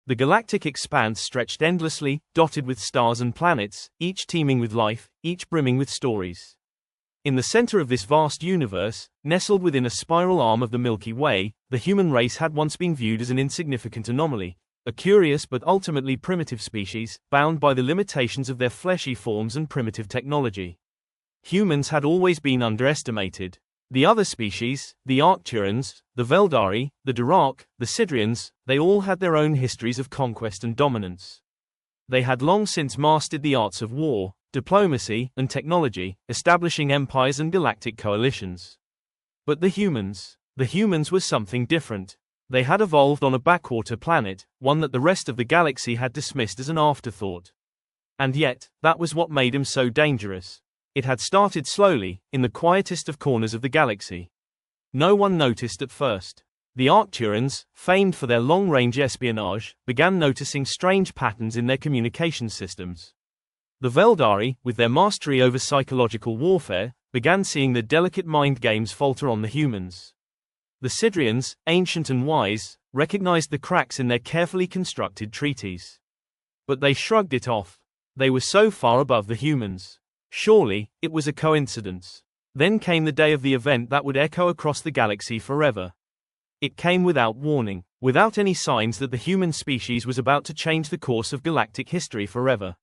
The galactic expanse stretched endlessly, dotted with stars and planets, each teeming with life, each brimming with stories. In the center of this vast universe, nestled within a spiral arm of the Milky Way, the human race had once been viewed as an insignificant anomaly, a curious but ultimately primitive species, bound by the limitations of their fleshy forms and primitive technology. Humans had always been underestimated. The other species, the Arcturans, the Veldari, the Dirac, the Sidrians, they all had their own histories of conquest and dominance. They had long since mastered the arts of war, diplomacy, and technology, establishing empires and galactic coalitions. But the humans were something different. They had evolved on a backwater planet, one that the rest of the galaxy had dismissed as an afterthought. And yet, that was what made them so dangerous. It had started slowly, in the quietest of corners of the galaxy. No one noticed at first. The Arcturans, famed for their long-range espionage, began noticing strange patterns in their communication systems. The Veldari, with their mastery over psychological warfare, began seeing the delicate mind games falter on the humans. The Sidrians, ancient and wise, recognized the cracks in their carefully constructed treaties. But they shrugged it off. They were so far above the humans. Surely, it was a coincidence. Then came the day of the event that would echo across the galaxy forever. It came without warning, without any signs that the human species was about to change the course of galactic history forever.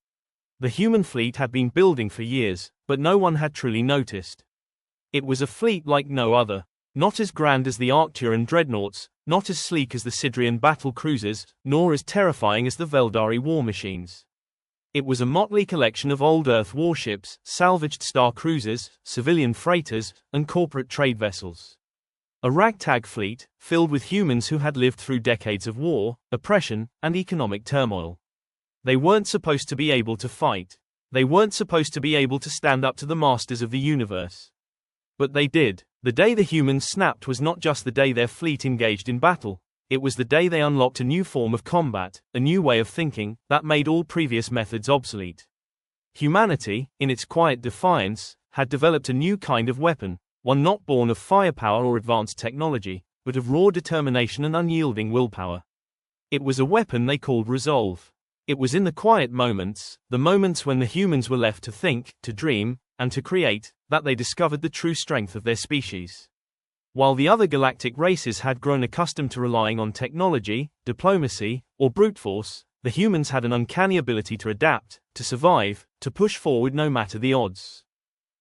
The human fleet had been building for years, but no one had truly noticed. It was a fleet like no other, not as grand as the Arcturan dreadnoughts, not as sleek as the Sidrian battle cruisers, nor as terrifying as the Veldari war machines. It was a motley collection of old Earth warships, salvaged star cruisers, civilian freighters, and corporate trade vessels. A ragtag fleet, filled with humans who had lived through decades of war, oppression, and economic turmoil. They weren't supposed to be able to fight. They weren't supposed to be able to stand up to the masters of the universe. But they did. The day the humans snapped was not just the day their fleet engaged in battle. It was the day they unlocked a new form of combat, a new way of thinking, that made all previous methods obsolete. Humanity, in its quiet defiance, had developed a new kind of weapon, one not born of firepower or advanced technology, but of raw determination and unyielding willpower. It was a weapon they called resolve. It was in the quiet moments, the moments when the humans were left to think, to dream, and to create, that they discovered the true strength of their species. While the other galactic races had grown accustomed to relying on technology, diplomacy, or brute force, the humans had an uncanny ability to adapt, to survive, to push forward no matter the odds.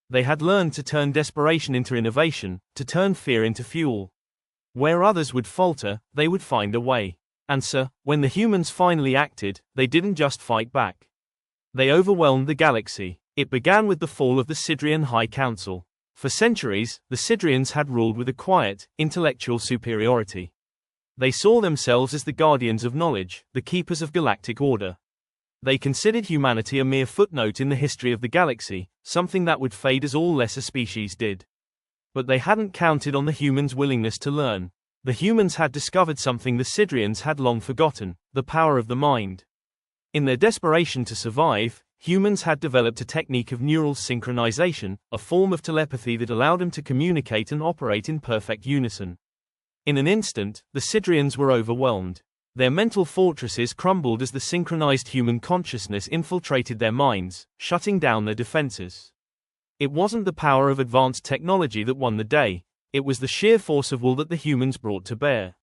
They had learned to turn desperation into innovation, to turn fear into fuel. Where others would falter, they would find a way. And so, when the humans finally acted, they didn't just fight back. They overwhelmed the galaxy. It began with the fall of the Sidrian High Council. For centuries, the Sidrians had ruled with a quiet, intellectual superiority. They saw themselves as the guardians of knowledge, the keepers of galactic order. They considered humanity a mere footnote in the history of the galaxy, something that would fade as all lesser species did. But they hadn't counted on the humans' willingness to learn. The humans had discovered something the Sidrians had long forgotten, the power of the mind. In their desperation to survive, humans had developed a technique of neural synchronization, a form of telepathy that allowed them to communicate and operate in perfect unison. In an instant, the Sidrians were overwhelmed. Their mental fortresses crumbled as the synchronized human consciousness infiltrated their minds, shutting down their defenses. It wasn't the power of advanced technology that won the day, it was the sheer force of will that the humans brought to bear.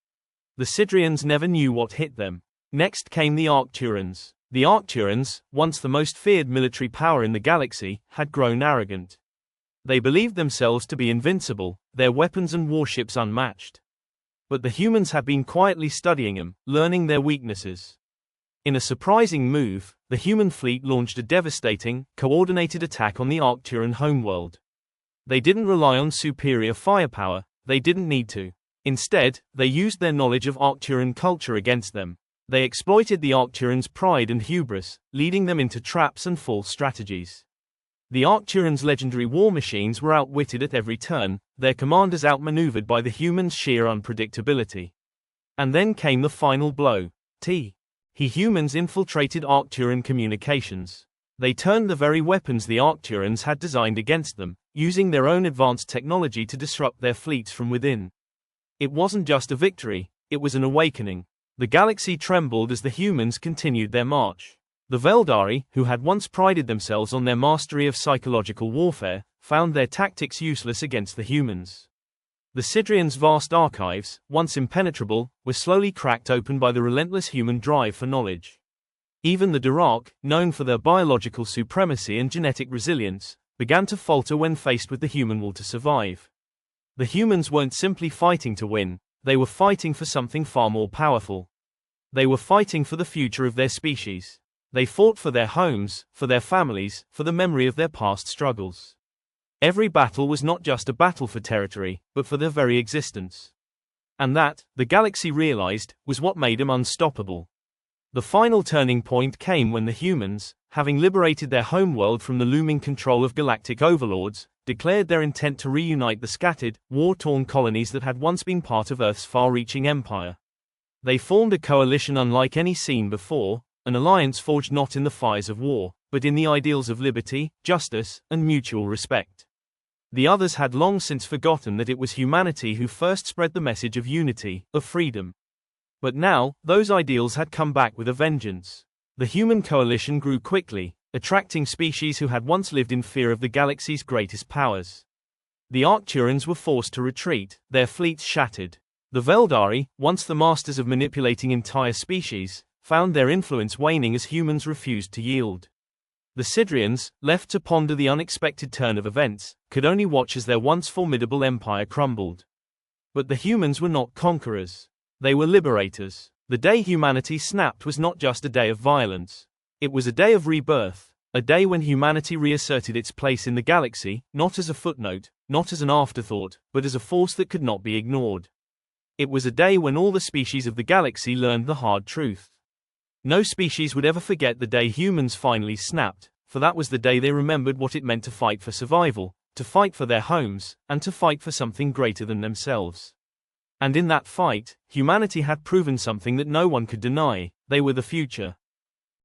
The Sidrians never knew what hit them. Next came the Arcturans. The Arcturans, once the most feared military power in the galaxy, had grown arrogant. They believed themselves to be invincible, their weapons and warships unmatched. But the humans had been quietly studying them, learning their weaknesses. In a surprising move, the human fleet launched a devastating, coordinated attack on the Arcturan homeworld. They didn't rely on superior firepower, they didn't need to. Instead, they used their knowledge of Arcturan culture against them. They exploited the Arcturans' pride and hubris, leading them into traps and false strategies. The Arcturans' legendary war machines were outwitted at every turn, their commanders outmaneuvered by the humans' sheer unpredictability. And then came the final blow. Humans infiltrated Arcturan communications. They turned the very weapons the Arcturans had designed against them, using their own advanced technology to disrupt their fleets from within. It wasn't just a victory, it was an awakening. The galaxy trembled as the humans continued their march. The Veldari, who had once prided themselves on their mastery of psychological warfare, found their tactics useless against the humans. The Sidrians' vast archives, once impenetrable, were slowly cracked open by the relentless human drive for knowledge. Even the Dirac, known for their biological supremacy and genetic resilience, began to falter when faced with the human will to survive. The humans weren't simply fighting to win, they were fighting for something far more powerful. They were fighting for the future of their species. They fought for their homes, for their families, for the memory of their past struggles. Every battle was not just a battle for territory, but for their very existence. And that, the galaxy realized, was what made them unstoppable. The final turning point came when the humans, having liberated their homeworld from the looming control of galactic overlords, declared their intent to reunite the scattered, war-torn colonies that had once been part of Earth's far-reaching empire. They formed a coalition unlike any seen before, an alliance forged not in the fires of war, but in the ideals of liberty, justice, and mutual respect. The others had long since forgotten that it was humanity who first spread the message of unity, of freedom. But now, those ideals had come back with a vengeance. The human coalition grew quickly, attracting species who had once lived in fear of the galaxy's greatest powers. The Arcturans were forced to retreat, their fleets shattered. The Veldari, once the masters of manipulating entire species, found their influence waning as humans refused to yield. The Sidrians, left to ponder the unexpected turn of events, could only watch as their once formidable empire crumbled. But the humans were not conquerors. They were liberators. The day humanity snapped was not just a day of violence. It was a day of rebirth, a day when humanity reasserted its place in the galaxy, not as a footnote, not as an afterthought, but as a force that could not be ignored. It was a day when all the species of the galaxy learned the hard truth. No species would ever forget the day humans finally snapped, for that was the day they remembered what it meant to fight for survival, to fight for their homes, and to fight for something greater than themselves. And in that fight, humanity had proven something that no one could deny: they were the future.